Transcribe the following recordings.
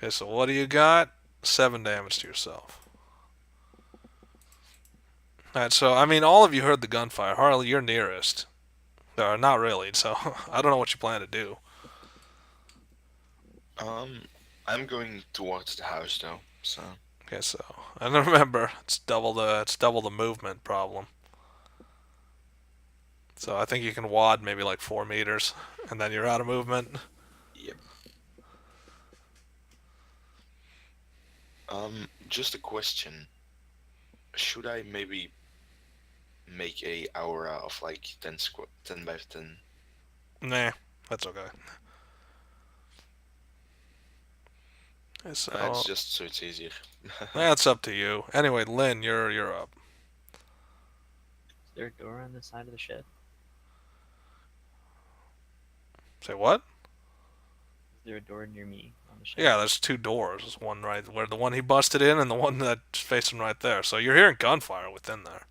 Okay, so what do you got? 7 damage to yourself. Alright, so, I mean, all of you heard the gunfire. Harley, you're nearest. Not really, so I don't know what you plan to do. Um, I'm going towards the house though, so Okay, so, and remember, it's double the movement problem. So I think you can wad maybe like 4 meters, and then you're out of movement. yep. Just a question. Should I maybe make a aura of like 10 by 10? Nah, that's okay. It's So just so it's easier. that's up to you. Anyway, Lynn, you're up. Is there a door on the side of the shed? Say what? Is there a door near me on the shed? Yeah, there's 2 doors. There's one right where the one he busted in, and the one that's facing right there. So you're hearing gunfire within there.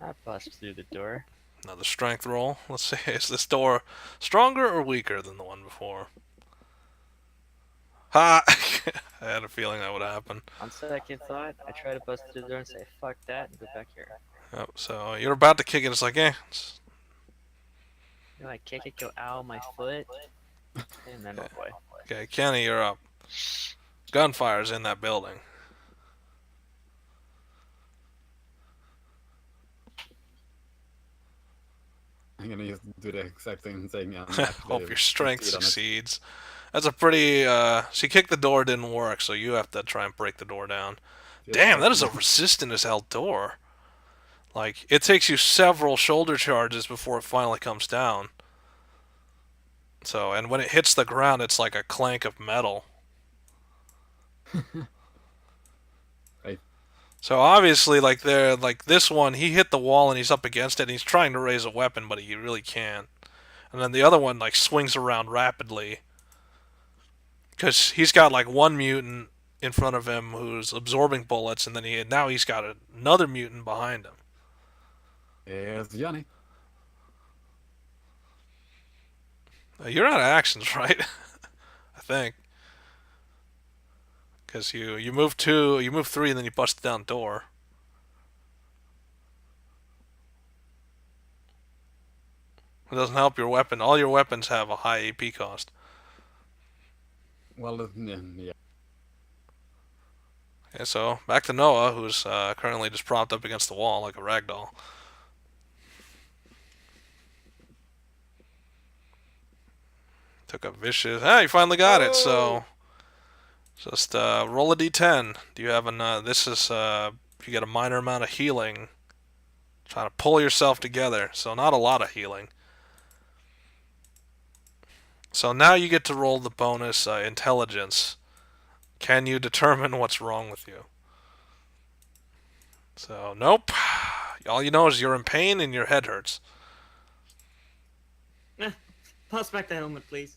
I bust through the door. Another strength roll. Let's see, is this door stronger or weaker than the one before? Ha! I had a feeling that would happen. On second thought, I try to bust through the door and say, fuck that, and go back here. Yep, so you're about to kick it. It's like, You know, I kick it, go, ow, my foot, and then, oh boy. Okay, Kenny, you're up. Gunfire's in that building. I'm gonna do the exact same thing and Hope your strength succeed on it. succeeds. That's a pretty, she kicked the door, didn't work, so you have to try and break the door down. Damn, that is a resistant as hell door. Like, it takes you several shoulder charges before it finally comes down. So, and when it hits the ground, it's like a clank of metal. Right. So obviously, like this one, he hit the wall and he's up against it, and he's trying to raise a weapon, but he really can't. And then the other one like swings around rapidly because he's got like one mutant in front of him who's absorbing bullets, and then now he's got another mutant behind him. Here's Johnny. You're out of actions, right? I think because you move 2, you move 3, and then you bust down door. It doesn't help your weapon. All your weapons have a high AP cost. Well, yeah. Okay, so back to Noah, who's currently just propped up against the wall like a ragdoll. Took a vicious. Ah, you finally got it. So just roll a d10. Do you have an? This is you get a minor amount of healing. Trying to pull yourself together. So not a lot of healing. So now you get to roll the bonus intelligence. Can you determine what's wrong with you? So nope. All you know is you're in pain and your head hurts. Pass back the helmet, please.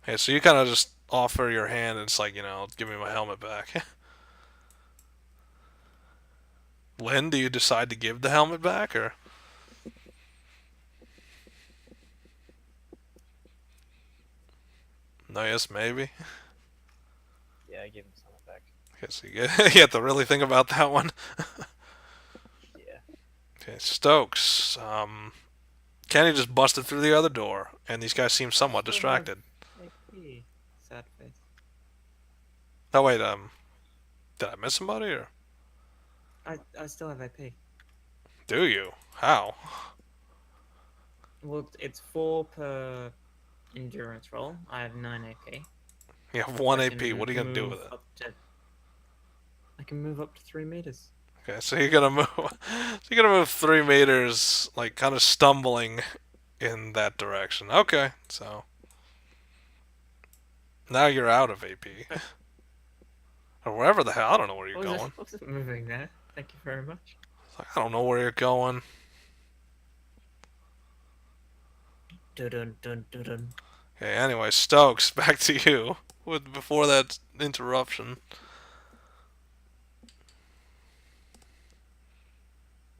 Okay, so you kind of just offer your hand, and it's like, give me my helmet back. Lynn, do you decide to give the helmet back, or? No, yes, maybe. Yeah, I give him some back. Okay, so you have to really think about that one. Yeah. Okay, Stokes. Kenny just busted through the other door, and these guys seem somewhat distracted. Hey, sad face. Oh wait, did I miss somebody, or I still have IP. do you? How? Well, it's 4 per endurance roll. I have 9 AP. You have 1 I AP. can What are you gonna do move with it? I can move up to 3 meters. Okay, so you're gonna move. So you're gonna move 3 meters, like kind of stumbling in that direction. Okay, so now you're out of AP, or wherever the hell. I don't know where you're going. What was it moving there? Thank you very much. I don't know where you're going. Dun dun dun dun. Okay, anyway, Stokes, back to you. Before that interruption.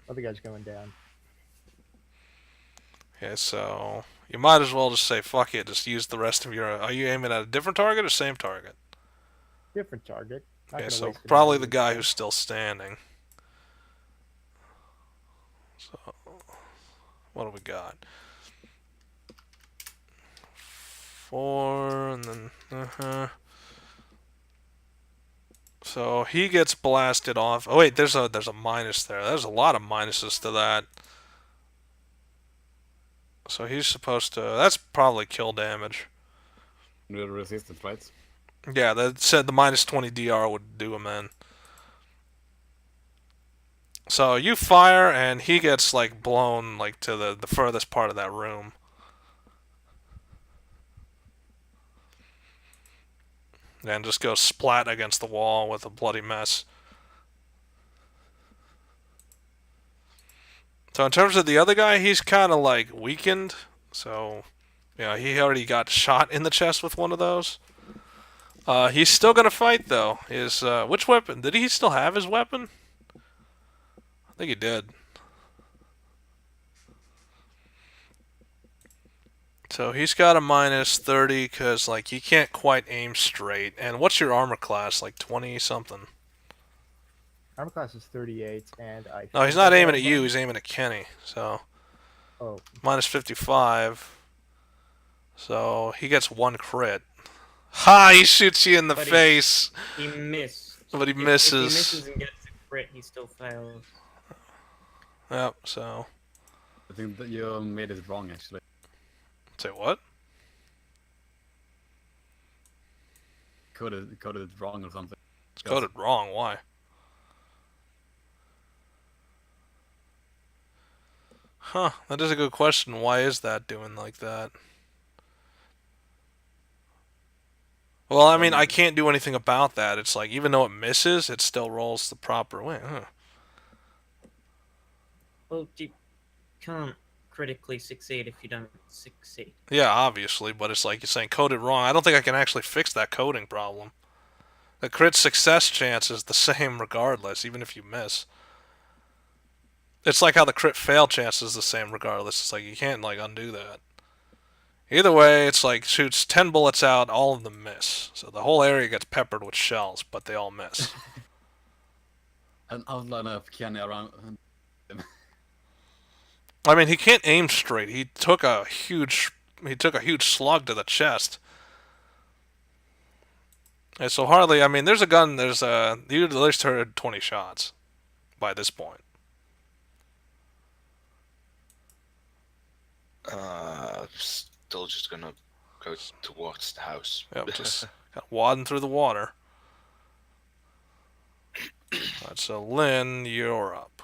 Other guy's going down. Okay, so You might as well just say fuck it. Just use the rest of your. Are you aiming at a different target or same target? Different target. Not Okay, gonna so waste any probably the bullets guy there. who's still standing. So, what do we got? 4, and then So he gets blasted off. Oh wait, there's a minus there. There's a lot of minuses to that. So he's supposed to. That's probably kill damage. With resistance, right? Yeah, that said the minus 20 DR would do him in. So you fire and he gets like blown like to the furthest part of that room. And just goes splat against the wall with a bloody mess. So in terms of the other guy, he's kind of like weakened. So, he already got shot in the chest with one of those. He's still gonna fight though. Which weapon? Did he still have his weapon? I think he did. So he's got a minus 30 because like he can't quite aim straight. And what's your armor class? Like 20 something. Armor class is 38, and I. No, he's think not I aiming got at you. one. He's aiming at Kenny. So Oh, minus 55. So he gets 1 crit. Ha! He shoots you in the But face, He missed. but he If he misses. misses and gets a crit, he still fails. Yep. So I think that you made it wrong, actually. say what? Coded it wrong or something. It's coded wrong. Why? Huh, that is a good question. Why is that doing like that? Well, I mean, I can't do anything about that. It's like, even though it misses, it still rolls the proper way. Huh. Well, you can't critically succeed if you don't succeed. Yeah, obviously, but it's like you're saying coded wrong. I don't think I can actually fix that coding problem. The crit success chance is the same regardless, even if you miss. It's like how the crit fail chance is the same regardless. It's like you can't like undo that. Either way, it's like shoots 10 bullets out, all of them miss. So the whole area gets peppered with shells, but they all miss. An outline of Kenny around. I mean, he can't aim straight. He took a huge slug to the chest. And so hardly, I mean, there's a gun, you at least heard 20 shots by this point. Still just gonna go towards the house. Yep, just kind of wadding through the water. Alright, so Lynn, you're up.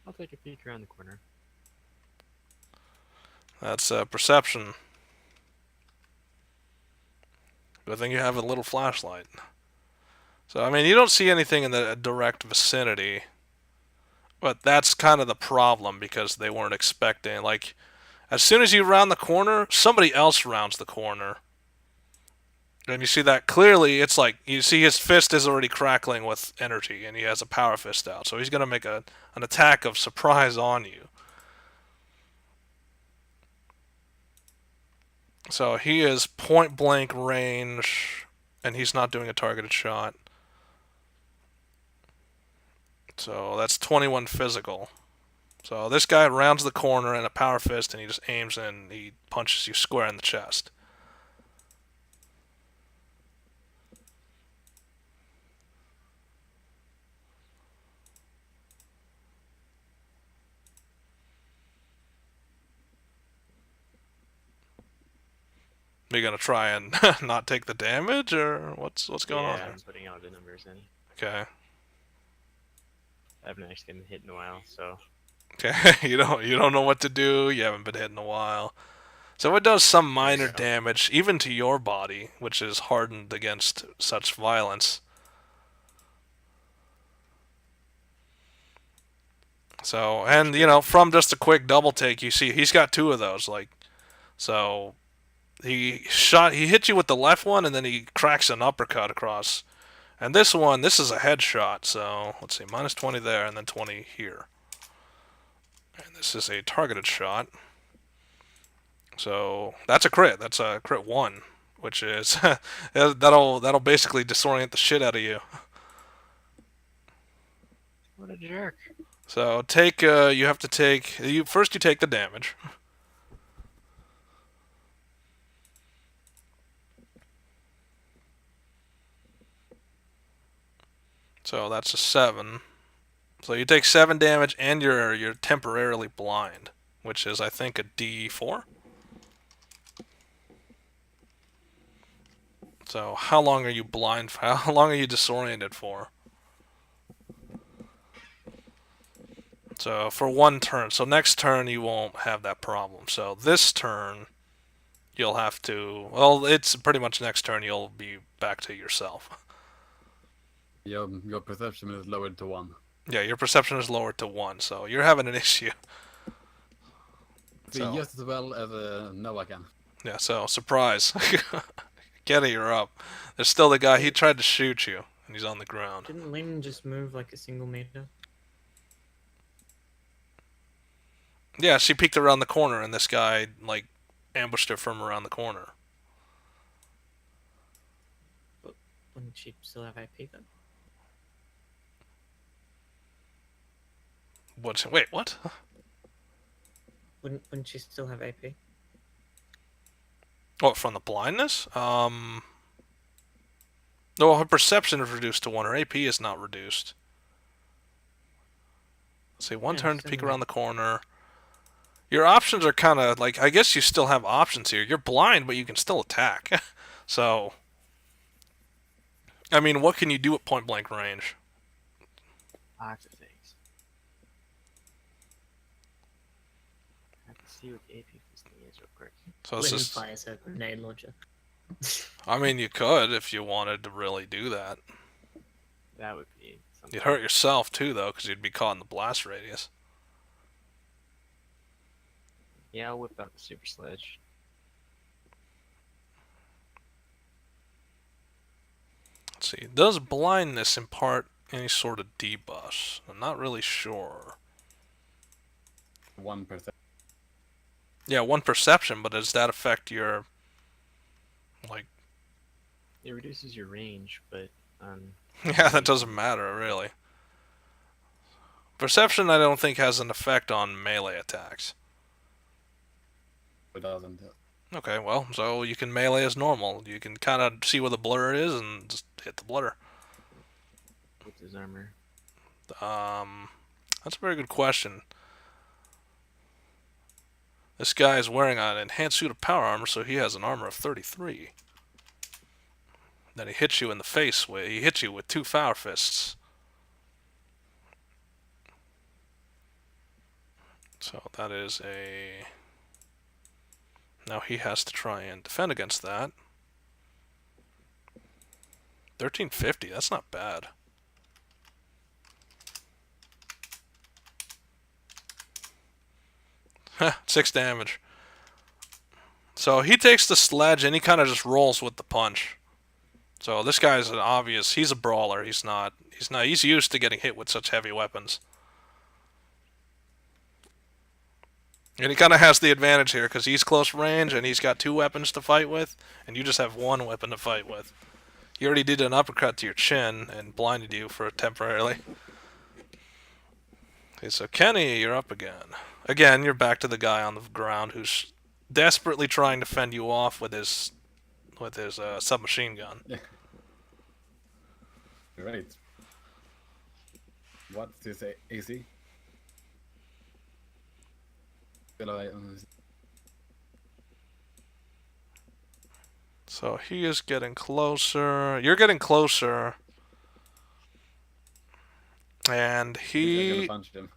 I'll take a peek around the corner. That's perception. Good thing you have a little flashlight. So, I mean, you don't see anything in the direct vicinity. But that's kind of the problem because they weren't expecting. Like, as soon as you round the corner, somebody else rounds the corner. And you see that clearly, it's like, you see his fist is already crackling with energy, and he has a power fist out. So he's going to make an attack of surprise on you. So he is point blank range, and he's not doing a targeted shot. So that's 21 physical. So this guy rounds the corner in a power fist, and he just aims and he punches you square in the chest. Are you gonna try and not take the damage, or what's going on Yeah, here? I'm putting all the numbers in. Okay. I haven't actually been hit in a while, so Okay. you don't know what to do. You haven't been hit in a while. So it does some minor Yeah. damage, even to your body, which is hardened against such violence. So, and from just a quick double take, you see he's got 2 of those. Like, so he hit you with the left one, and then he cracks an uppercut across. And this is a headshot. So let's see, minus 20 there, and then 20 here. And this is a targeted shot. So that's a crit. That's a crit 1, which is that'll basically disorient the shit out of you. What a jerk. So take you have to take you first. You take the damage. So that's a 7. So you take 7 damage and you're temporarily blind, which is I think a D4. So how long are you blind for? How long are you disoriented for? So for 1 turn. So next turn you won't have that problem. So this turn you'll have to, well, it's pretty much next turn you'll be back to yourself. Your perception is lowered to 1. Yeah, your perception is lowered to 1, so you're having an issue. See, So- just as well as Noah can. Yeah, so surprise. Get it, you're up. There's still the guy, he tried to shoot you, and he's on the ground. Didn't Lin just move like a single meter? Yeah, she peeked around the corner, and this guy, like, ambushed her from around the corner. Wouldn't she still have AP then? Wait, what? Wouldn't she still have AP? Oh, from the blindness? No, her perception is reduced to 1. Her AP is not reduced. Let's see, 1 Yeah, turn to peek similar. around the corner. Your options are kind of, like, I guess you still have options here. You're blind, but you can still attack. So, I mean, what can you do at point-blank range? Lots of things. I have to see what the AP this thing is real quick. So this Lin is, fires her grenade launcher. I mean, you could if you wanted to really do that. That would be something. You'd hurt yourself, too, though, because you'd be caught in the blast radius. Yeah, I'll whip out the super sledge. Let's see. Does blindness impart any sort of debuff? I'm not really sure. 1%. Yeah, 1 perception, but does that affect your, like... It reduces your range, but Yeah, that doesn't matter, really. Perception, I don't think, has an effect on melee attacks. It doesn't. Okay, well, so you can melee as normal. You can kind of see where the blur is and just hit the blur. with his armor. That's a very good question. This guy is wearing an enhanced suit of power armor, so he has an armor of 33. Then he hits you in the face with, he hits you with 2 Power Fists. So that is a... Now he has to try and defend against that. 1350, that's not bad. Heh, 6 damage. So he takes the sledge and he kind of just rolls with the punch. So this guy's an obvious, he's a brawler. He's used to getting hit with such heavy weapons. And he kind of has the advantage here because he's close range and he's got 2 weapons to fight with, and you just have 1 weapon to fight with. He already did an uppercut to your chin and blinded you for temporarily. Okay, so Kenny, you're up again. Again, you're back to the guy on the ground who's desperately trying to fend you off with his submachine gun. Great. What is AC? So he is getting closer. You're getting closer. And I'm he... gonna punch him.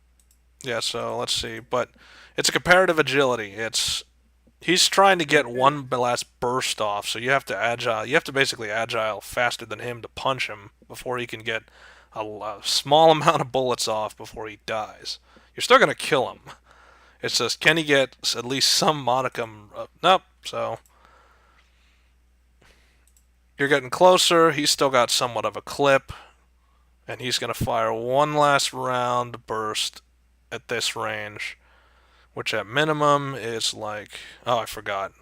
Yeah, so let's see. But it's a comparative agility. He's trying to get one last burst off, so you have to agile. You have to basically agile faster than him to punch him before he can get a small amount of bullets off before he dies. You're still gonna kill him. It's just, can he get at least some modicum of... Nope, so... You're getting closer. He's still got somewhat of a clip. And he's going to fire one last round burst at this range. which at minimum is like, oh, I forgot.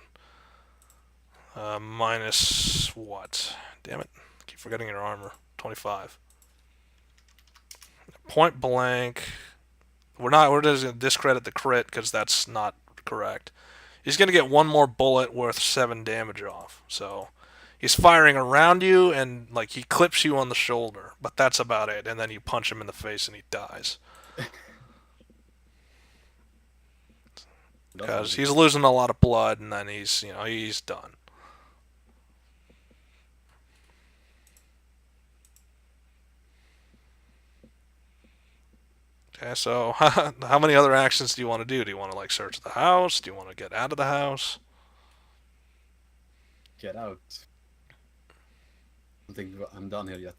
Minus what? Damn it. Keep forgetting your armor. 25. Point blank. We're just going to discredit the crit because that's not correct. He's going to get one more bullet worth 7 damage off. So he's firing around you and like he clips you on the shoulder, but that's about it. And then you punch him in the face and he dies. Because he's losing a lot of blood and then he's done. Okay, so how many other actions do you want to do? Do you want to like search the house? Do you want to get out of the house? Get out. I don't think I'm done here yet.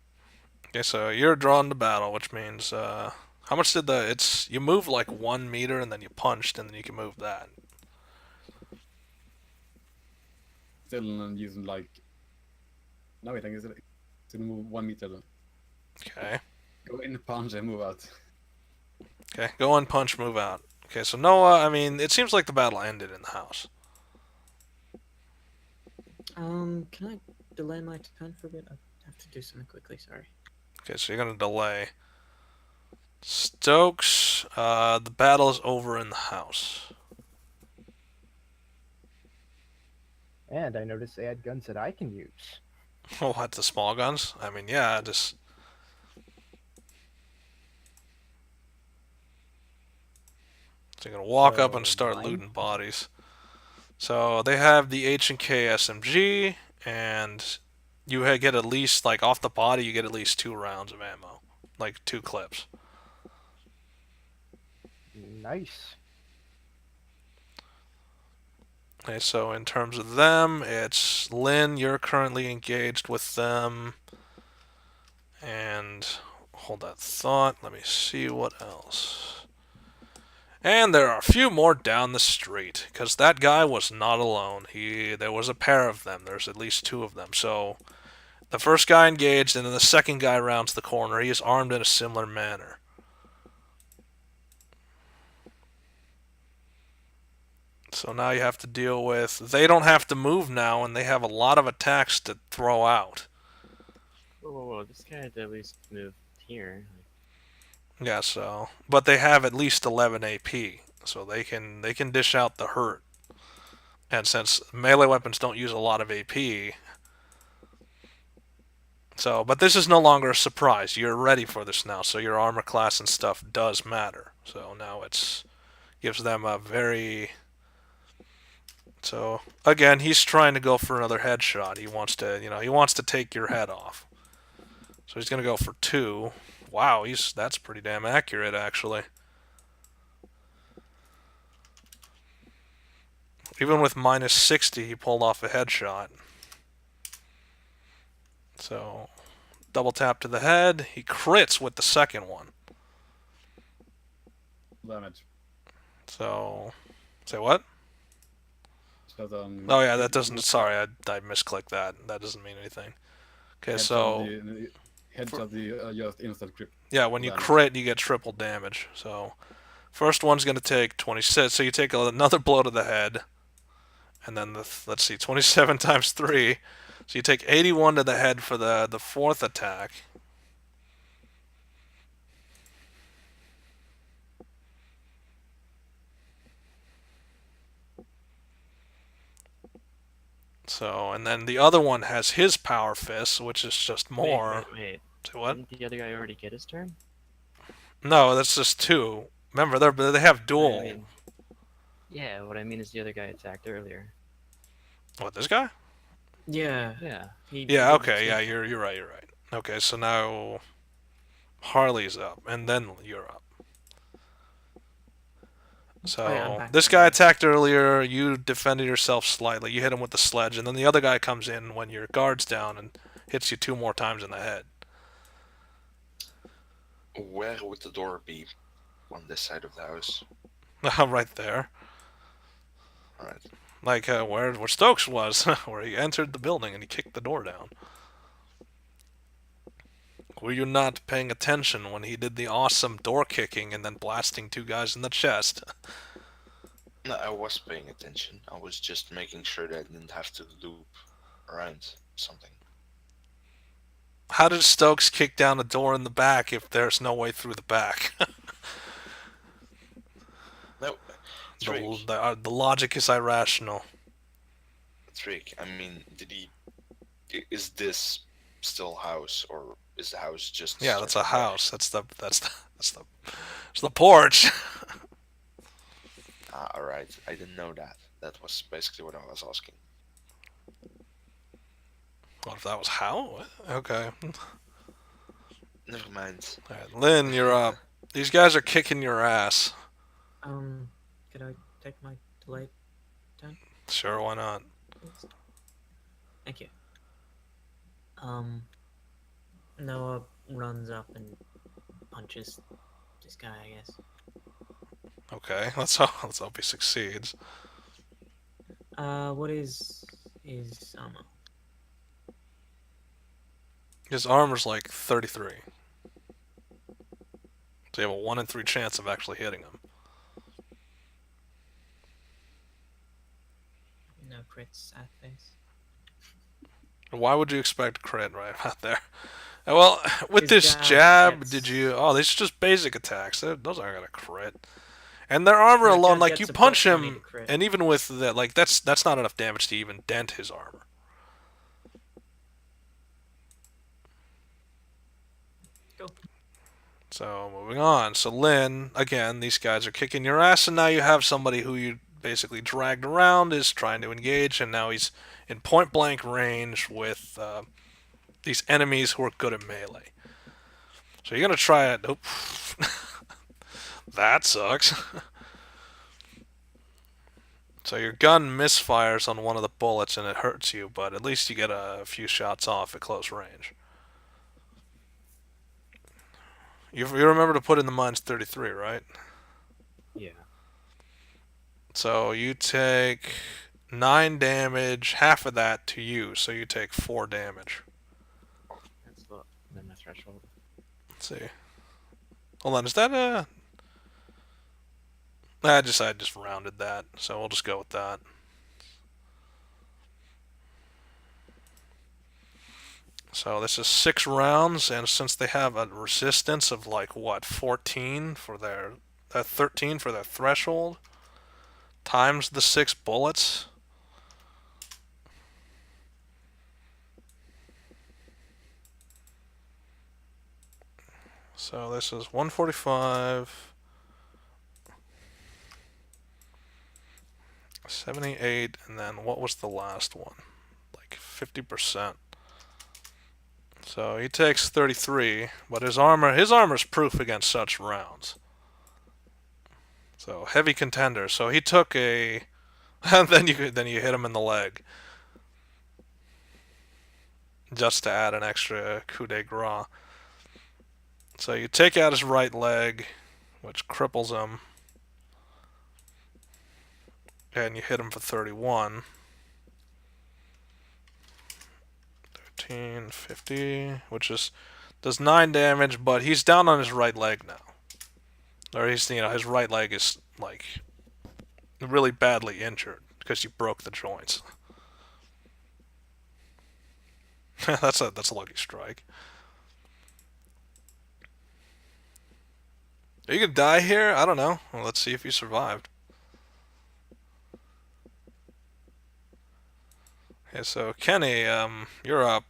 Okay, so you're drawn to battle, which means how much did you move like 1 meter and then you punched and then you can move that. Still using like. No, I think it's still move 1 meter. Then. Okay. Go in, punch, and move out. Okay, go in, punch, move out. Okay, so Noah, I mean, it seems like the battle ended in the house. Can I delay my turn for a bit? I have to do something quickly. Sorry. Okay, so you're gonna delay. Stokes, the battle is over in the house. And I noticed they had guns that I can use. What, the small guns? I mean, yeah, just... So you're gonna walk up and start mine? looting bodies. So they have the H&K SMG, and you get at least, like, off the body, you get at least 2 rounds of ammo. Like, 2 clips. Nice. Okay, so in terms of them, it's Lynn, you're currently engaged with them. And hold that thought, let me see what else. And there are a few more down the street, because that guy was not alone. There was a pair of them, there's at least 2 of them. So the first guy engaged, and then the second guy rounds the corner. He is armed in a similar manner. So now you have to deal with... They don't have to move now, and they have a lot of attacks to throw out. Whoa. This guy had to at least move here. Yeah, so... But they have at least 11 AP, so they can dish out the hurt. And since melee weapons don't use a lot of AP... So, but this is no longer a surprise. You're ready for this now, so your armor class and stuff does matter. So now gives them a very... So again, he's trying to go for another headshot. He wants to take your head off. So he's gonna go for 2. Wow, that's pretty damn accurate actually. Even with minus 60, he pulled off a headshot. So double tap to the head. He crits with the second one. Damage. So say what? So, Oh yeah, that doesn't. Sorry, I misclicked that. That doesn't mean anything. Okay, so heads of the just instant grip. yeah, when you damage. crit, you get triple damage. So first one's gonna take 26. So you take another blow to the head, and then let's see, 27 times 3. So you take 81 to the head for the 4th attack. So, and then the other one has his power fist, which is just more. Wait. Say what? Didn't the other guy already get his turn? No, that's just 2. Remember, they have dual. I mean, yeah, what I mean is the other guy attacked earlier. What, this guy? Yeah. Yeah. Yeah. Okay. Yeah, you're right. You're right. Okay, so now Harley's up, and then you're up. So I'm back this now. guy attacked earlier. You defended yourself slightly. You hit him with the sledge, and then the other guy comes in when your guard's down and hits you 2 more times in the head. Where would the door be on this side of the house? Right there, Alright. like where Stokes was, where he entered the building and he kicked the door down. Were you not paying attention when he did the awesome door kicking and then blasting 2 guys in the chest? No, I was paying attention. I was just making sure that I didn't have to loop around something. How did Stokes kick down a door in the back if there's no way through the back? No, Trick. The logic is irrational. Trick. I mean, did he? Is this still house, or is the house just? Yeah, that's a starting to house. That's the porch. crash? All right. I didn't know that. That was basically what I was asking. What if that was how? Okay. Never mind. All right, Lynn, you're up. These guys are kicking your ass. Could I take my delayed turn, Sure, why not? please? Thank you. Noah runs up and punches this guy, I guess. Okay, let's hope he succeeds. What is his armor? His armor's like 33. So you have a 1 in 3 chance of actually hitting him. No crits at face. Why would you expect crit right out there? Well, with His this jab, gets- did you... Oh, these are just basic attacks. Those aren't gonna crit. And their armor No, alone, jab like, gets you a punch +20 to him, crit. and even with that, like, that's not enough damage to even dent his armor. Go. So, moving on. So, Lynn, again, these guys are kicking your ass, and now you have somebody who you basically dragged around, is trying to engage, and now he's in point-blank range with these enemies who are good at melee. So you're going to try it... Oop. That sucks. So your gun misfires on one of the bullets, and it hurts you, but at least you get a few shots off at close range. You remember to put in the minus 33, right? Yeah. So you take 9 damage, half of that to you, so you take 4 damage. That's a lot than my threshold. Let's see. Hold on, is that a... I just rounded that, so we'll just go with that. So this is 6 rounds, and since they have a resistance of like what, 14 for their 13 for their threshold, times the 6 bullets. So this is 145, 78, and then what was the last one? Like 50%. So he takes 33, but his armor's proof against such rounds. So heavy contender. So he took a, and then you hit him in the leg, just to add an extra coup de grace. So you take out his right leg, which cripples him, and you hit him for 31. 13, 50, which does 9 damage, but he's down on his right leg now. Or his right leg is like really badly injured because you broke the joints. That's a lucky strike. Are you gonna die here? I don't know. Well, let's see if you survived. Okay, so Kenny, you're up.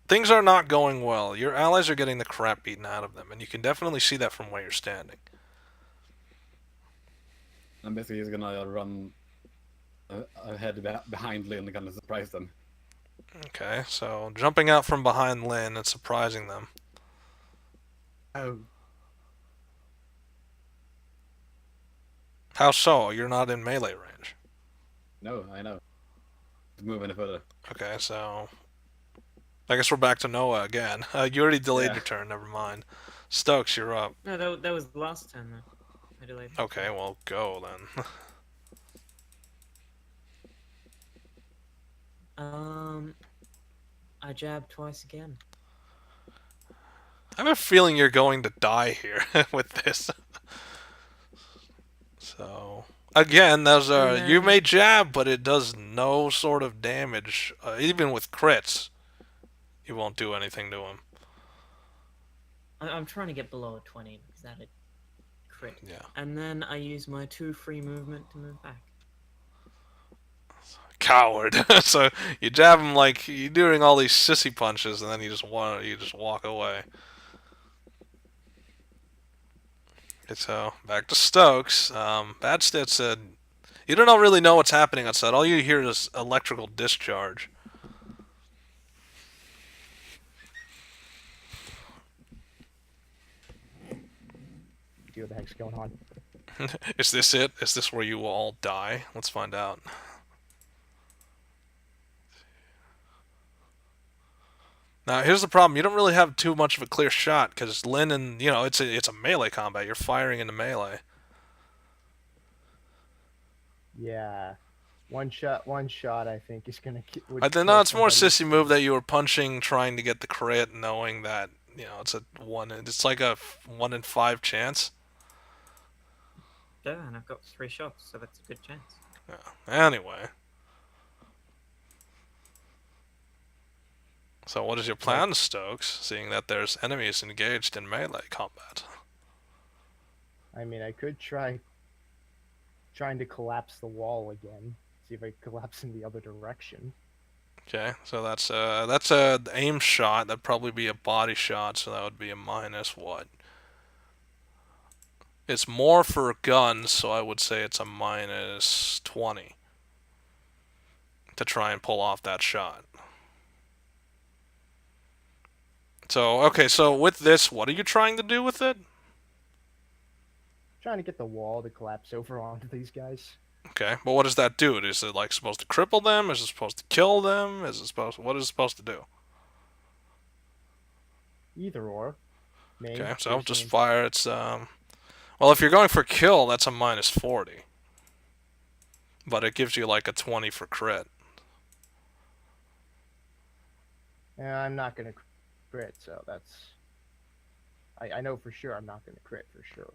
Things are not going well. Your allies are getting the crap beaten out of them, and you can definitely see that from where you're standing. And basically he's gonna run ahead behind Lynn and kind of surprise them. Okay, so jumping out from behind Lynn and surprising them. Oh. How so? You're not in melee range. No, I know. He's moving further. Okay, so I guess we're back to Noah again. You already delayed Yeah. your turn. Never mind. Stokes, you're up. No, that was the last turn though. I delayed. Okay, well, go then. I jabbed twice again. I have a feeling you're going to die here with this. So, again, those are And you then- may jab, but it does no sort of damage. Even with crits, you won't do anything to him. I'm trying to get below a 20 because that a crit. Yeah. And then I use my 2 free movement to move back. Coward. So you jab him like you're doing all these sissy punches, and then you just walk away. Okay, so back to Stokes. Badstead said, "You don't really know what's happening outside. All you hear is electrical discharge." See what the heck's going on. Is this it? Is this where you will all die? Let's find out. Now, here's the problem. You don't really have too much of a clear shot because Lin and, it's a melee combat. You're firing into melee. Yeah. One shot, I think, is gonna would I think kill no, it's more somebody. sissy move that you were punching, trying to get the crit, knowing that it's a one. It's like a 1 in 5 chance. Yeah, and I've got 3 shots, so that's a good chance. Yeah. Anyway, so what is your plan, Stokes? Seeing that there's enemies engaged in melee combat. I mean, I could trying to collapse the wall again. See if I collapse in the other direction. Okay, so that's a aim shot. That'd probably be a body shot, so that would be a minus what? It's more for guns, so I would say it's a minus 20 to try and pull off that shot. So, okay, so with this, what are you trying to do with it? Trying to get the wall to collapse over onto these guys. Okay, but what does that do? Is it like supposed to cripple them? Is it supposed to kill them? What is it supposed to do? Either or. Main, Okay, so first just main. fire. It's well, if you're going for kill, that's a minus 40. But it gives you like a 20 for crit. Yeah, I'm not gonna crit, so that's. I know for sure I'm not gonna crit for sure.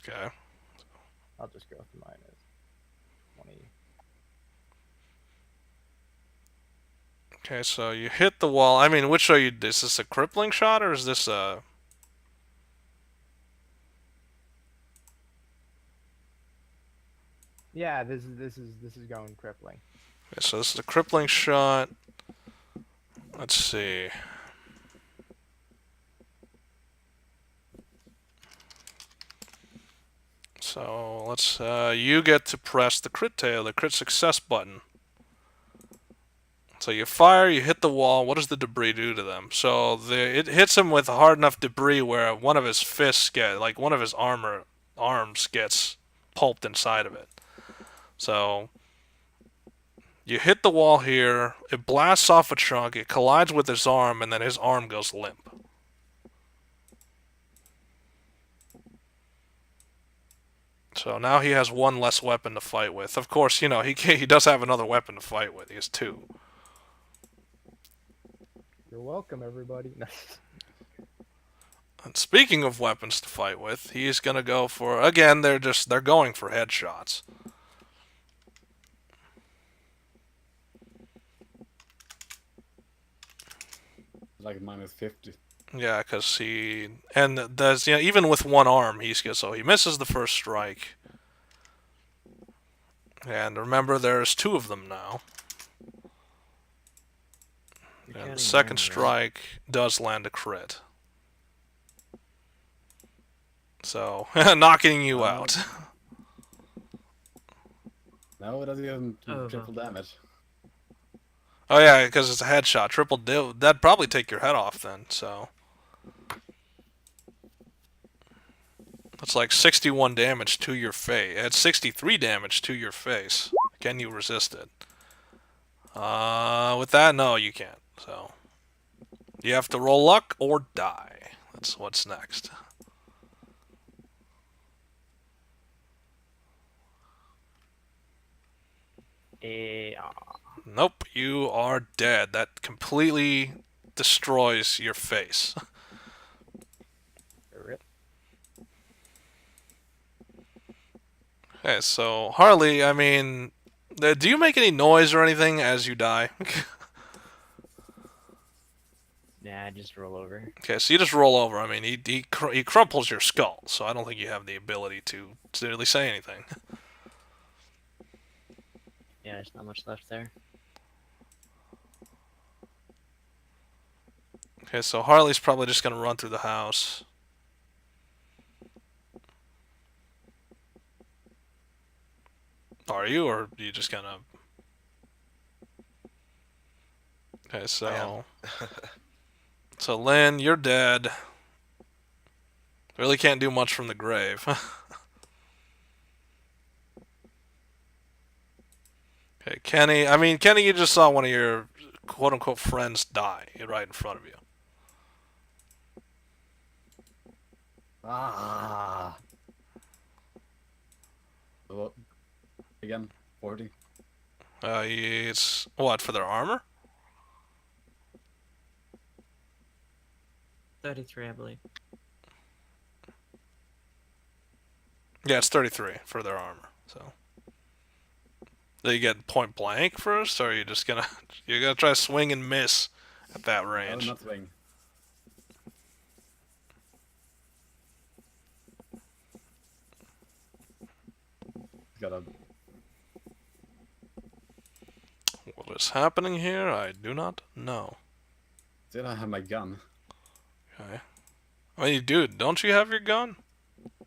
Okay. I'll just go with minus 20. Okay, so you hit the wall. I mean, which are you? Is this a crippling shot or is this a? Yeah, this is going crippling. Okay, so this is a crippling shot. Let's see. So let's. You get to press the crit success button. So you fire, you hit the wall. What does the debris do to them? So it hits him with hard enough debris where one of his fists like one of his arms gets pulped inside of it. So you hit the wall here. It blasts off a chunk. It collides with his arm, and then his arm goes limp. So now he has one less weapon to fight with. Of course, he does have another weapon to fight with. He has 2. You're welcome, everybody. And speaking of weapons to fight with, he's gonna go for again. They're going for headshots. Like minus 50. Yeah, because there's even with one arm he misses the first strike. And remember, there's 2 of them now. And the second strike does land a crit. So, knocking you out. No, it doesn't even Oh, triple damage. Oh yeah, because it's a headshot. That'd probably take your head off then, so. That's like 61 damage to your face. It's 63 damage to your face. Can you resist it? With that, no, you can't. So, you have to roll luck or die. That's what's next. Nope, you are dead. That completely destroys your face. Rip. Okay, so Harley, I mean, do you make any noise or anything as you die? Nah, just roll over. Okay, so you just roll over. I mean, he crumples your skull, so I don't think you have the ability to really say anything. Yeah, there's not much left there. Okay, so Harley's probably just gonna run through the house. Are you, or are you just gonna? Okay, I am. so so Lynn, you're dead. Really can't do much from the grave. Okay, Kenny. I mean, Kenny, you just saw one of your quote-unquote friends die right in front of you. Ah. So, again, 40. It's what for their armor? 33, I believe. Yeah, it's 33 for their armor. So, do you get point blank first, or are you just gonna you're gonna try to swing and miss at that Oh, range? not swing. Gotta. What is happening here? I do not know. Still I have my gun. Okay. I mean, dude, don't you have your gun?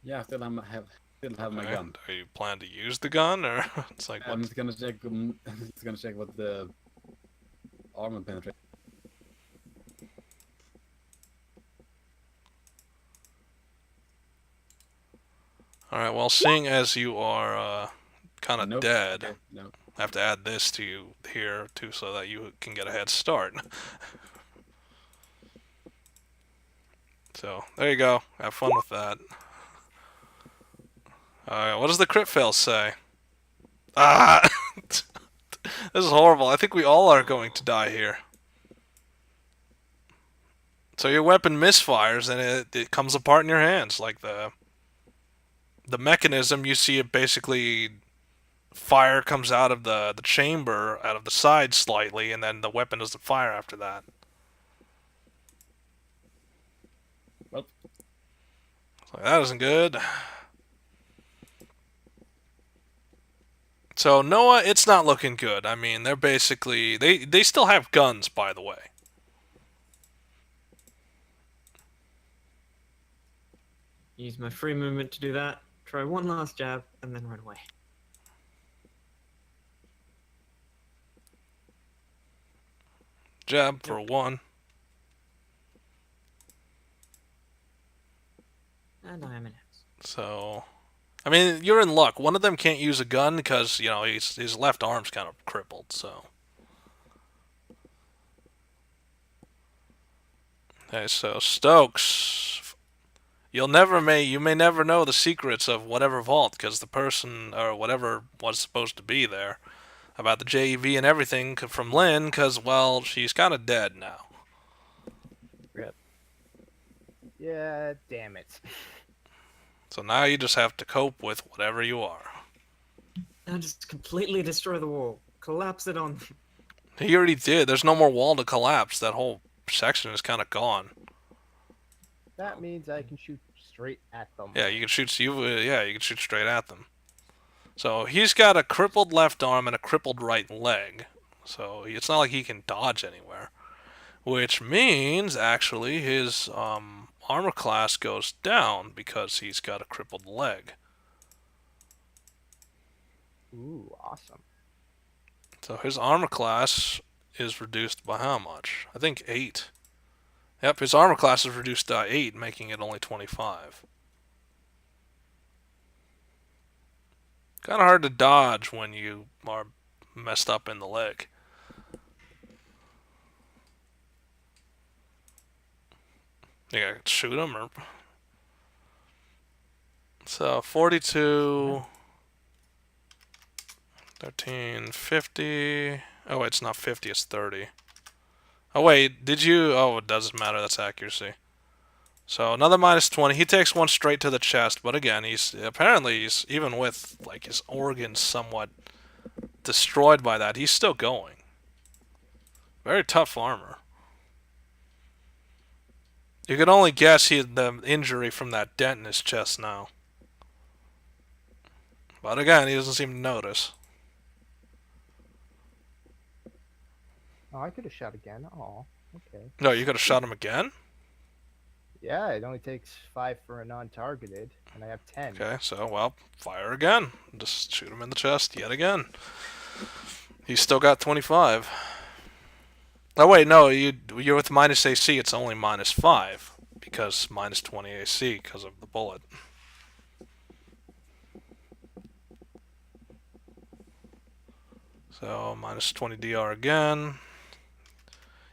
Yeah, still have my Okay. gun. Are you plan to use the gun, or it's like I'm what? just gonna check. Just gonna check what the armor penetration. All right. Well, seeing as you are kind of Nope. dead, Okay, no. I have to add this to you here too, so that you can get a head start. So there you go. Have fun with that. All right. What does the crit fail say? Ah! This is horrible. I think we all are going to die here. So your weapon misfires and it comes apart in your hands. Like the mechanism, you see it basically fire comes out of the chamber, out of the side slightly, and then the weapon doesn't fire after that. Well, So that isn't good. So Noah, it's not looking good. I mean, they're basically they still have guns, by the way. Use my free movement to do that. Try one last jab, and then run away. Jab for one. And I am an axe. So, I mean, you're in luck. One of them can't use a gun because, you know, his left arm's kind of crippled, so. Okay, so Stokes, you may never know the secrets of whatever vault because the person or whatever was supposed to be there about the JEV and everything from Lynn because, well, she's kind of dead now. Yeah, damn it. So now you just have to cope with whatever you are. Now just completely destroy the wall. Collapse it on them. He already did. There's no more wall to collapse. That whole section is kind of gone. That means I can shoot straight at them. Yeah, you can shoot. You can shoot straight at them. So he's got a crippled left arm and a crippled right leg. So it's not like he can dodge anywhere. Which means actually his armor class goes down because he's got a crippled leg. Ooh, awesome. So his armor class is reduced by how much? I think 8. Yep, his armor class is reduced by 8, making it only 25. Kind of hard to dodge when you are messed up in the leg. You gotta shoot him or... So, 42... 13, 50... Oh wait, it's not 50, it's 30. Oh wait, did you... Oh, it doesn't matter, that's accuracy. So another minus 20. He takes one straight to the chest, but again, he's even with like his organs somewhat destroyed by that, he's still going. Very tough armor. You can only guess he had the injury from that dent in his chest now. But again, he doesn't seem to notice. Oh, I could have shot again. Oh, okay. No, you could have shot him again? Yeah, it only takes 5 for a non-targeted, and I have 10. Okay, so, well, fire again. Just shoot him in the chest yet again. He's still got 25. Oh, wait, no, you're with minus AC, it's only minus 5. Because minus 20 AC because of the bullet. So, minus 20 DR again.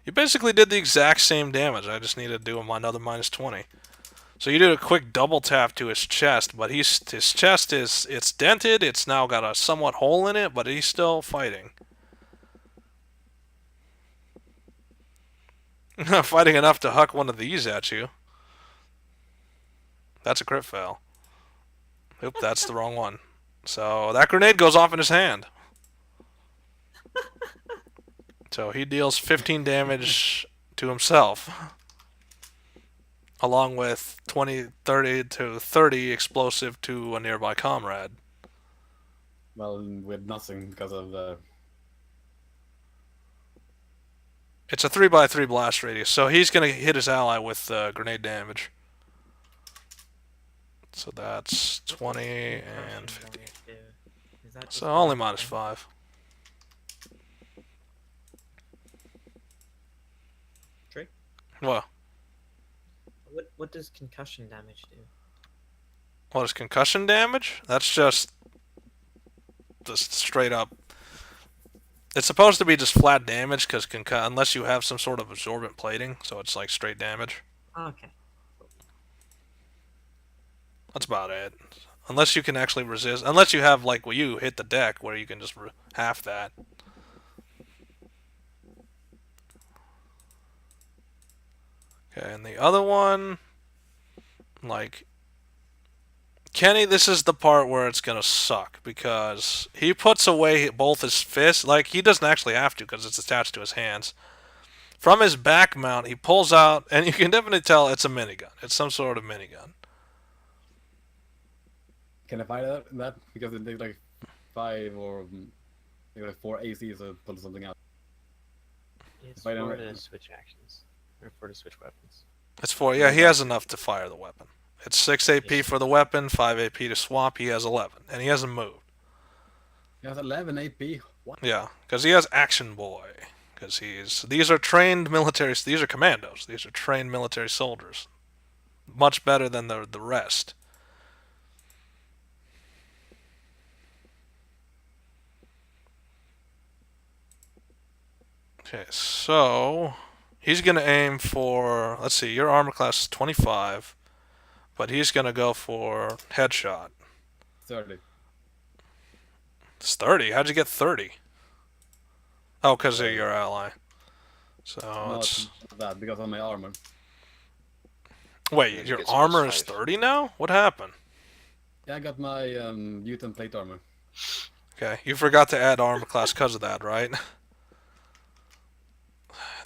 You basically did the exact same damage. I just need to do him another minus 20. So you did a quick double tap to his chest, but his chest it's dented. It's now got a somewhat hole in it, but he's still fighting. Fighting enough to huck one of these at you. That's a crit fail. Oop, that's the wrong one. So that grenade goes off in his hand. So he deals 15 damage to himself, along with 30 to 30 explosive to a nearby comrade. Well, with nothing because of It's a 3x3 blast radius, so he's going to hit his ally with grenade damage. So that's 20 and 50. So only minus 5. Trick? Well, What does concussion damage do? what is concussion damage? That's just straight up. It's supposed to be just flat damage because unless you have some sort of absorbent plating, so it's like straight damage. Oh, okay. That's about it. Unless you can actually resist, unless you have like you hit the deck where you can just half that. Okay, and the other one, like Kenny, this is the part where it's gonna suck because he puts away both his fists. Like he doesn't actually have to because it's attached to his hands. From his back mount, he pulls out, and you can definitely tell it's a minigun. It's some sort of minigun. Can I fight that? Because it takes like 5 or like 4 AC to pull something out. It's If I don't- for the switch actions. Or for the switch weapons. It's 4. Yeah, he has enough to fire the weapon. It's 6 AP for the weapon, 5 AP to swap. He has 11, and he hasn't moved. He has 11 AP. What? Yeah, because he has Action Boy. Because these are trained military. These are commandos. These are trained military soldiers. Much better than the rest. Okay, so he's gonna aim for. Let's see, your armor class is 25, but he's gonna go for headshot. 30. It's 30. How'd you get 30? Oh, because of your ally. So No, it's. it's not that because of my armor. Wait, Yeah, your it's armor plus is 5. 30 now? What happened? Yeah, I got my mutant plate armor. Okay, you forgot to add armor class because of that, right?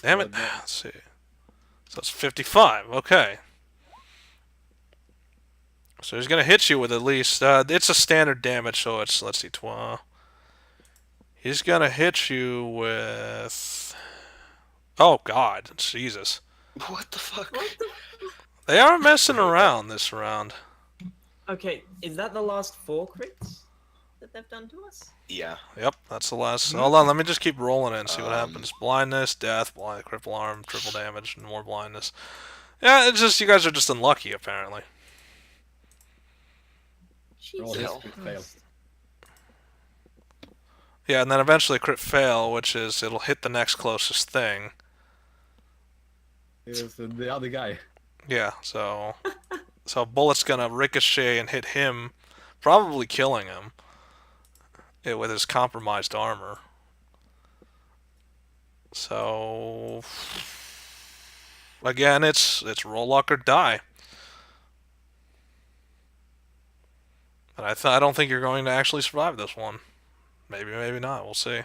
Damn it. Yeah, no. Let's see. So it's 55. Okay. So he's going to hit you with at least... it's a standard damage, so it's... Let's see. He's going to hit you with... Oh, God. Jesus. What the fuck? They are messing around this round. Okay, is that the last 4 crits that they've done to us? Yeah. Yep, that's the last... Hold on, let me just keep rolling it and see what Um, happens. Blindness, death, cripple arm, triple damage, and more blindness. Yeah, it's just... You guys are just unlucky, apparently. Roll Jesus his Hell. crit fail. Christ. Yeah, and then eventually crit fail, which is it'll hit the next closest thing. Here's the other guy. Yeah, so a bullet's gonna ricochet and hit him, probably killing him. With his compromised armor. So again, it's roll luck or die. But I don't think you're going to actually survive this one. Maybe, maybe not. We'll see.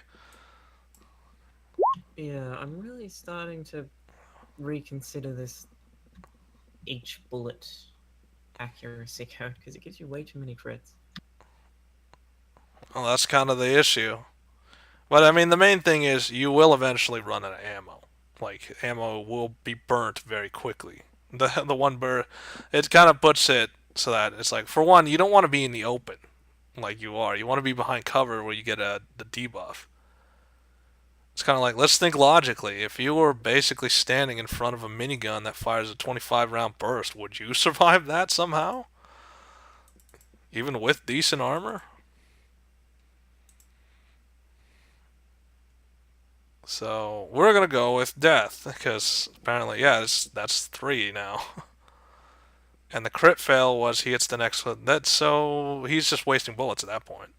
Yeah, I'm really starting to reconsider this each bullet accuracy code because it gives you way too many crits. Well, that's kind of the issue. But I mean, the main thing is you will eventually run out of ammo. Like ammo will be burnt very quickly. The one burst, it kind of puts it so that it's like, for one, you don't want to be in the open like you are. You want to be behind cover where you get the debuff. It's kind of like, let's think logically. If you were basically standing in front of a minigun that fires a 25 round burst, would you survive that somehow? Even with decent armor? So we're gonna go with death because apparently, yeah, that's 3 now. And the crit fail was he hits the next one. That's so he's just wasting bullets at that point.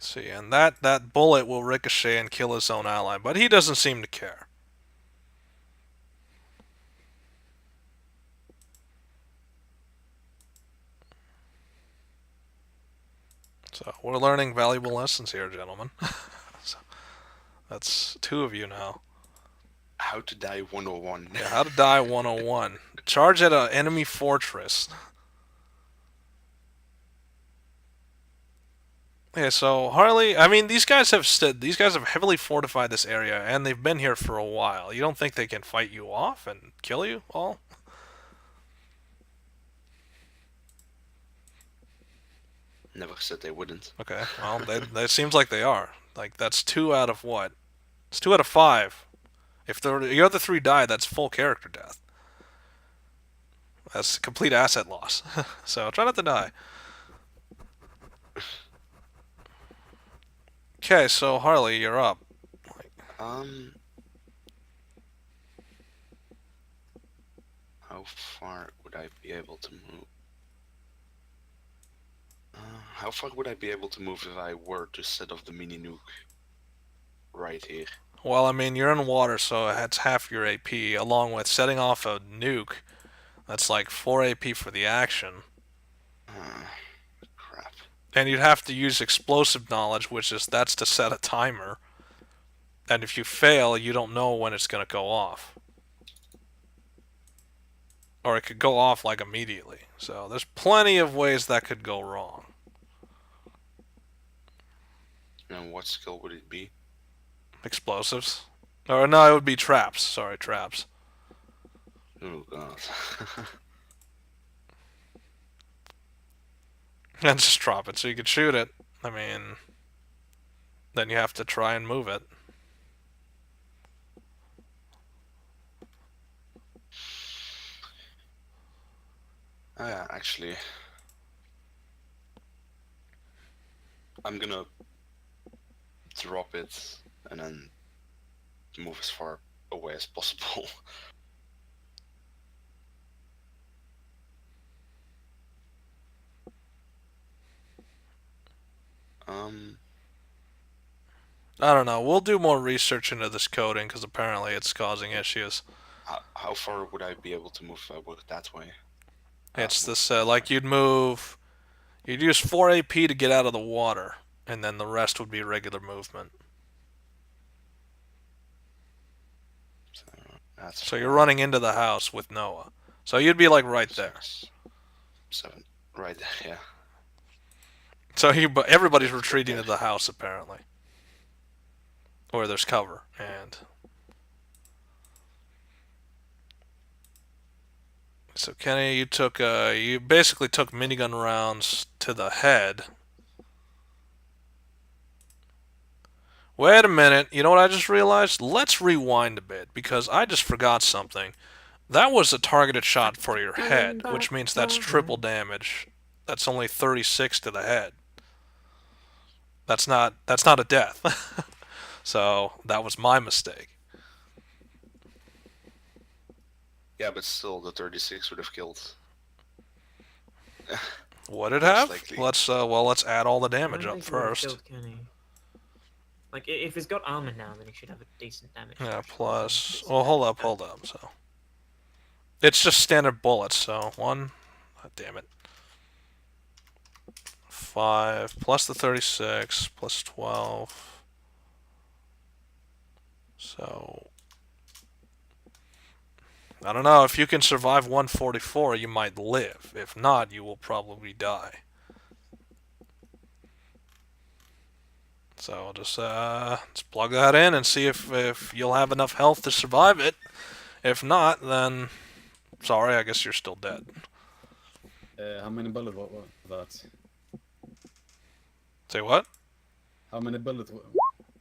See, and that bullet will ricochet and kill his own ally, but he doesn't seem to care. So we're learning valuable lessons here, gentlemen. So that's 2 of you now. How to die 101. Yeah, how to die 101. Charge at an enemy fortress. Yeah, so Harley, I mean, these guys have heavily fortified this area, and they've been here for a while. You don't think they can fight you off and kill you all? Never said they wouldn't. Okay, well, it seems like they are. Like, that's 2 out of what? It's 2 out of 5. If the other 3 die, that's full character death. That's complete asset loss. So try not to die. Okay, so Harley, you're up. How far would I be able to move? How far would I be able to move if I were to set off the mini nuke right here? Well, I mean, you're in water, so that's half your AP, along with setting off a nuke. That's like 4 AP for the action. Crap. And you'd have to use explosive knowledge, that's to set a timer. And if you fail, you don't know when it's going to go off. Or it could go off like immediately. So there's plenty of ways that could go wrong. And what skill would it be? Explosives. Or no, it would be traps. Sorry, traps. Oh god. And just drop it so you could shoot it. I mean, then you have to try and move it. Yeah, actually, I'm gonna drop it and then move as far away as possible. I don't know. We'll do more research into this coding because apparently it's causing issues. How far would I be able to move if I were that way? It's this, like you'd use 4 AP to get out of the water, and then the rest would be regular movement. So you're running into the house with Noah. So you'd be like right there. 6, 7, right there, yeah. So but everybody's retreating to the house apparently, or there's cover. And so Kenny, you basically took minigun rounds to the head. Wait a minute, you know what I just realized? Let's rewind a bit, because I just forgot something. That was a targeted shot for your head, which means that's triple damage. That's only 36 to the head. That's not a death. So, that was my mistake. Yeah, but still, the 36 would have killed. Would it Most have? likely. Let's add all the I damage don't up think he would've first. killed Kenny. Like, if he's got armor now, then he should have a decent damage. Yeah, reduction. plus... Decent Well, hold damage up, so... It's just standard bullets, so one. Oh, damn it. 5 plus the 36 plus 12. So I don't know. If you can survive 144, you might live. If not, you will probably die. So just let's plug that in and see if you'll have enough health to survive it. If not, then sorry, I guess you're still dead. How many bullets was that? Say what? How many bullets?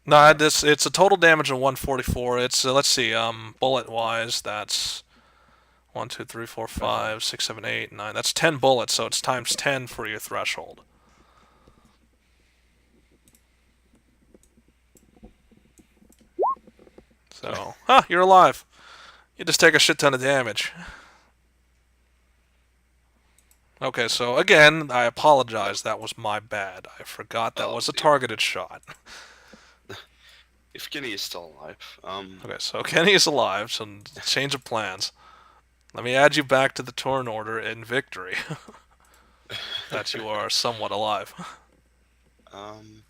No, it's a total damage of 144. It's let's see, bullet wise, that's 1, 2, 3, 4, 5, 6, 7, 8, 9. That's 10 bullets, so it's times 10 for your threshold. So, you're alive. You just take a shit ton of damage. Okay, so again, I apologize. That was my bad. I forgot that was a targeted shot. If Kenny is still alive, Okay, so Kenny is alive, so change of plans. Let me add you back to the turn order in victory. That you are somewhat alive. um,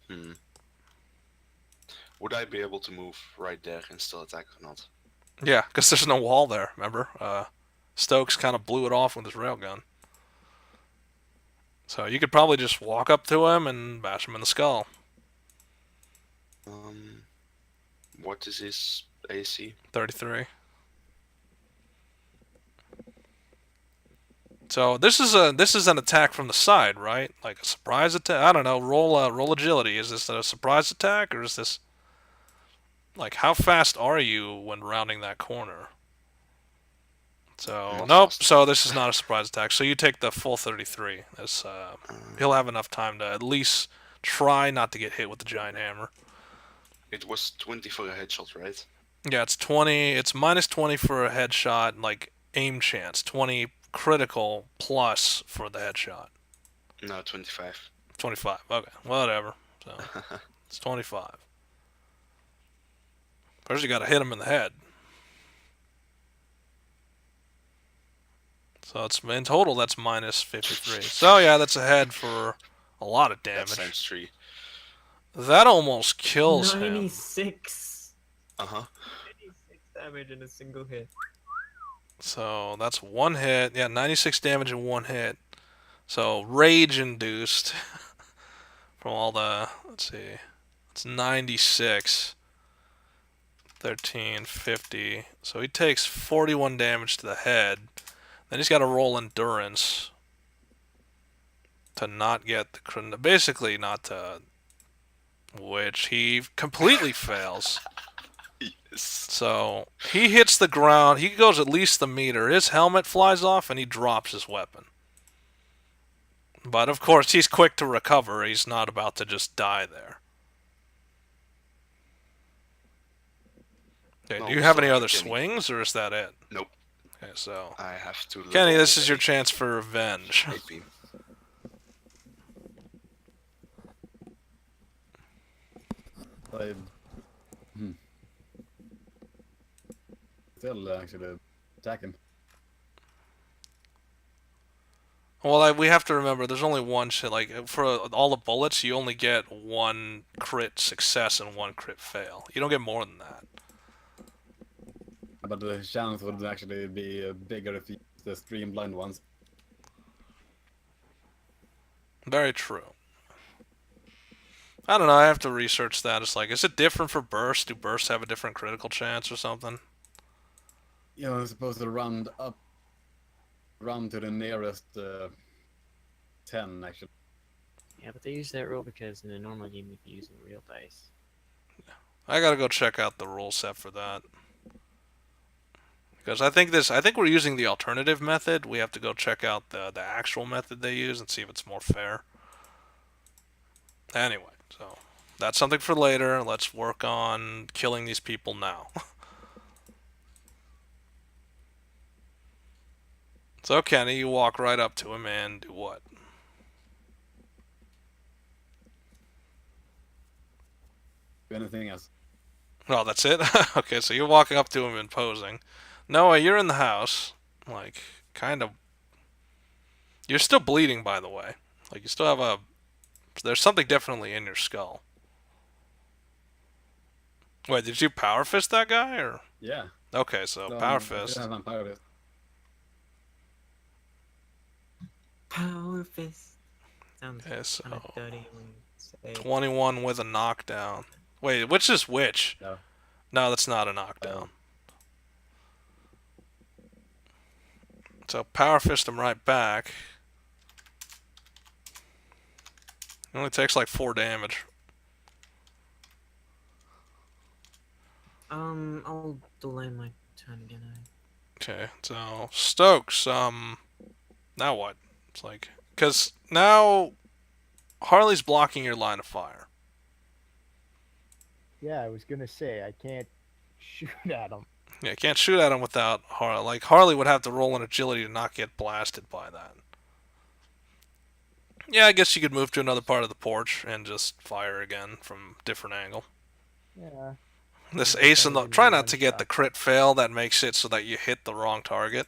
hmm. Would I be able to move right there and still attack or not? Yeah, because there's no wall there, remember? Stokes kind of blew it off with his railgun. So you could probably just walk up to him and bash him in the skull. What is his AC? 33. So this is an attack from the side, right? Like a surprise attack. I don't know. Roll agility. Is this a surprise attack or is this like how fast are you when rounding that corner? So Not nope. fast. So this is not a surprise attack. So you take the full 33. As he'll have enough time to at least try not to get hit with the giant hammer. It was 20 for a headshot, right? Yeah, it's 20. It's minus 20 for a headshot, like aim chance. 20 critical plus for the headshot. No, 25. 25. Okay, whatever. So it's 25. First, you got to hit him in the head. So it's in total that's minus 53. So yeah, that's a head for a lot of That's damage. times 3. That almost kills him. 96. Uh-huh. 96 damage in a single hit. So that's one hit. Yeah, 96 damage in one hit. So rage induced from all the, let's see, it's 96, 13, 50. So he takes 41 damage to the head. Then he's got to roll endurance to not get the, basically not to, which he completely fails. Yes. So he hits the ground. He goes at least the meter. His helmet flies off and he drops his weapon. But of course, he's quick to recover. He's not about to just die there. Okay, No, do you have still any have other Kenny. swings, or is that it? Nope. Okay, so I have to. Kenny, level this is your 8 chance for revenge. AP. I, still actually attack him. Well, we have to remember, there's only one shit. Like for all the bullets, you only get one crit success and one crit fail. You don't get more than that. But the chance would actually be bigger if you use the streamlined ones. Very true. I don't know. I have to research that. It's like, is it different for bursts? Do bursts have a different critical chance or something? You know, I'm supposed to run to the nearest 10 actually. Yeah, but they use that rule because in a normal game you'd be using real dice. I gotta go check out the rule set for that. Because I think we're using the alternative method. We have to go check out the actual method they use and see if it's more fair. Anyway, so that's something for later. Let's work on killing these people now. So Kenny, you walk right up to him and do what? do anything else. Oh, that's it? Okay, so you're walking up to him and posing. Noah, you're in the house. Like, kind of. You're still bleeding, by the way. Like, you still have a. There's something definitely in your skull. Wait, did you power fist that guy, or? Yeah. Okay, so So power I fist. have my power fist. Power fist. Sounds Okay, so kind of dirty when you say it. 21 with a knockdown. Wait, which is which? No. No, that's not a knockdown. So power fist him right back. It only takes like 4 damage. I'll delay my turn again. Okay, so Stokes, now what? It's like, because now Harley's blocking your line of fire. Yeah, I was gonna say I can't shoot at him. Yeah, you can't shoot at him without Harley. Like, Harley would have to roll an agility to not get blasted by that. Yeah, I guess you could move to another part of the porch and just fire again from a different angle. Yeah. This Yeah, ace in the... kinda Try give me not one to get shot. the crit fail that makes it so that you hit the wrong target.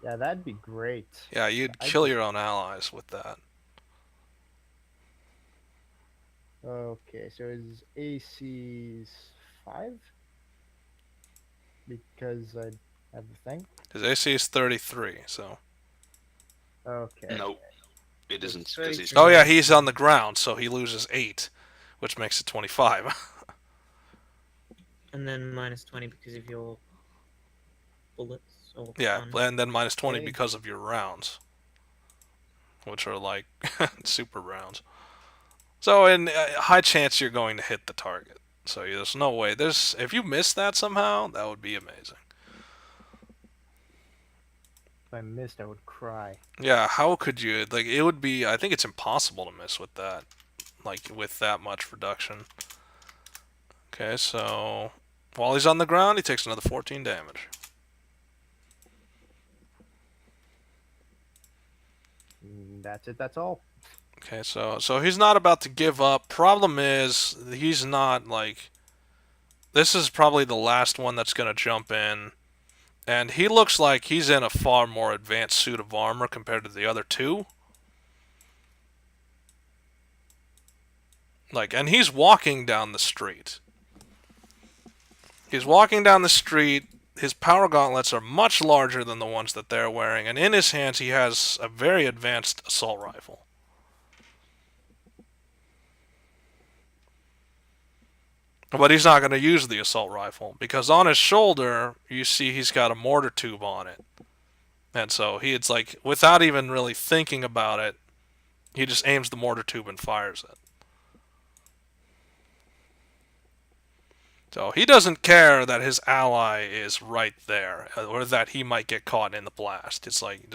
Yeah, that'd be great. Yeah, you'd I kill just- your own allies with that. Okay, so his AC's 5? Because I have the thing? His AC is 33, so... Okay. No, it isn't It's because he's. Oh yeah, he's on the ground, so he loses 8, which makes it 25. And then minus 20 because of your bullets or Yeah, gun. and then minus 20 Okay. because of your rounds, which are like super rounds. So, in high chance you're going to hit the target. So there's no way. If you miss that somehow, that would be amazing. If I missed, I would cry. Yeah, how could you? Like, it would be. I think it's impossible to miss with that. Like, with that much reduction. Okay, so while he's on the ground, he takes another 14 damage. That's it, that's all. Okay, so he's not about to give up. Problem is, he's not like... This is probably the last one that's going to jump in. And he looks like he's in a far more advanced suit of armor compared to the other two. Like, and he's walking down the street. He's walking down the street. His power gauntlets are much larger than the ones that they're wearing. And in his hands, he has a very advanced assault rifle. But he's not going to use the assault rifle, because on his shoulder, you see he's got a mortar tube on it. And so it's like, without even really thinking about it, he just aims the mortar tube and fires it. So he doesn't care that his ally is right there, or that he might get caught in the blast. It's like,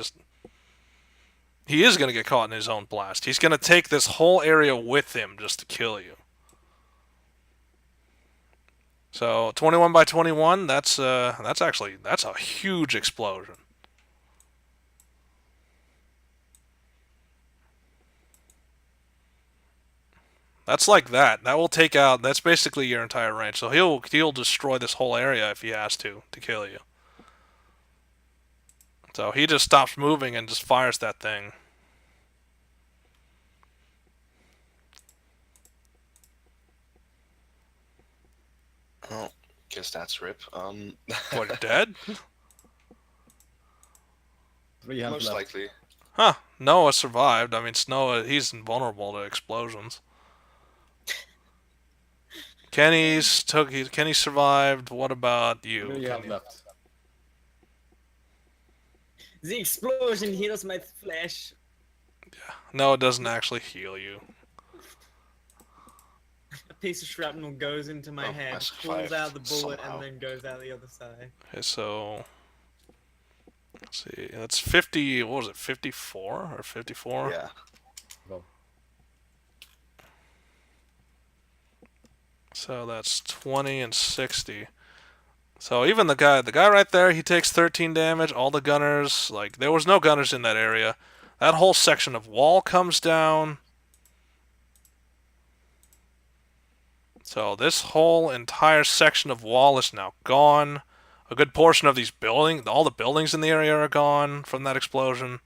he is going to get caught in his own blast. He's going to take this whole area with him just to kill you. So 21 by 21, that's a huge explosion. That's like that. That will take out. That's basically your entire range. So he'll destroy this whole area if he has to kill you. So he just stops moving and just fires that thing. Oh, guess that's rip. What, you're dead? 3 hands Most left. likely. Huh. Noah survived. I mean, he's invulnerable to explosions. Kenny survived. What about you? 3 hands Kenny? left. The explosion heals my flesh. No, it doesn't actually heal you. A piece of shrapnel goes into my Oh, I head, pulls survived out the bullet, somehow. and then goes out the other side. Okay, so let's see. That's 50. What was it? 54 or 54? Yeah. Go. So that's 20 and 60. So even the guy right there, he takes 13 damage. All the gunners, like, there was no gunners in that area. That whole section of wall comes down. So this whole entire section of wall is now gone. A good portion of these buildings, all the buildings in the area are gone from that explosion.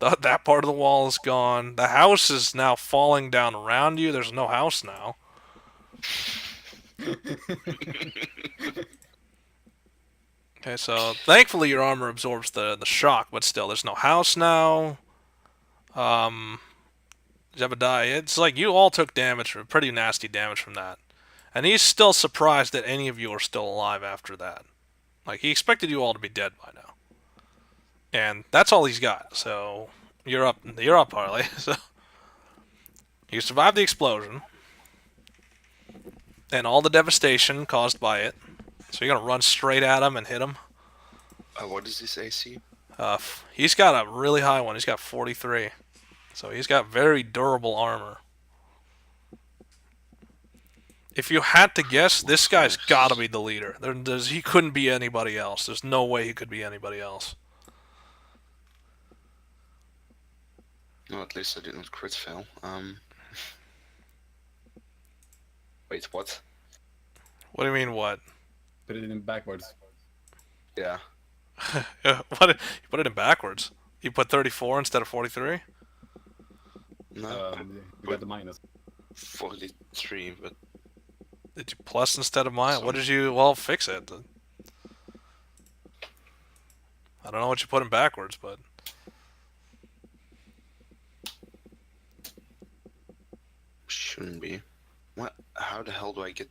That part of the wall is gone. The house is now falling down around you. There's no house now. Okay, so thankfully your armor absorbs the shock, but still, there's no house now. Jebediah, it's like you all took damage, pretty nasty damage from that. And he's still surprised that any of you are still alive after that. Like, he expected you all to be dead by now. And that's all he's got, so you're up, Harley. So you survived the explosion and all the devastation caused by it. So you're gonna run straight at him and hit him. What is this AC? He's got a really high one. He's got 43. So he's got very durable armor. If you had to guess, this guy's gotta be the leader. He couldn't be anybody else. There's no way he could be anybody else. No, at least I did not crit fail. Wait, what? What do you mean, what? Put it in backwards. Yeah. What? You put it in backwards. You put 34 instead of 43? No, We got the minus. 43, but Did you plus instead of mine? What did you... Well, fix it. I don't know what you put in backwards, but... shouldn't be. What? How the hell do I get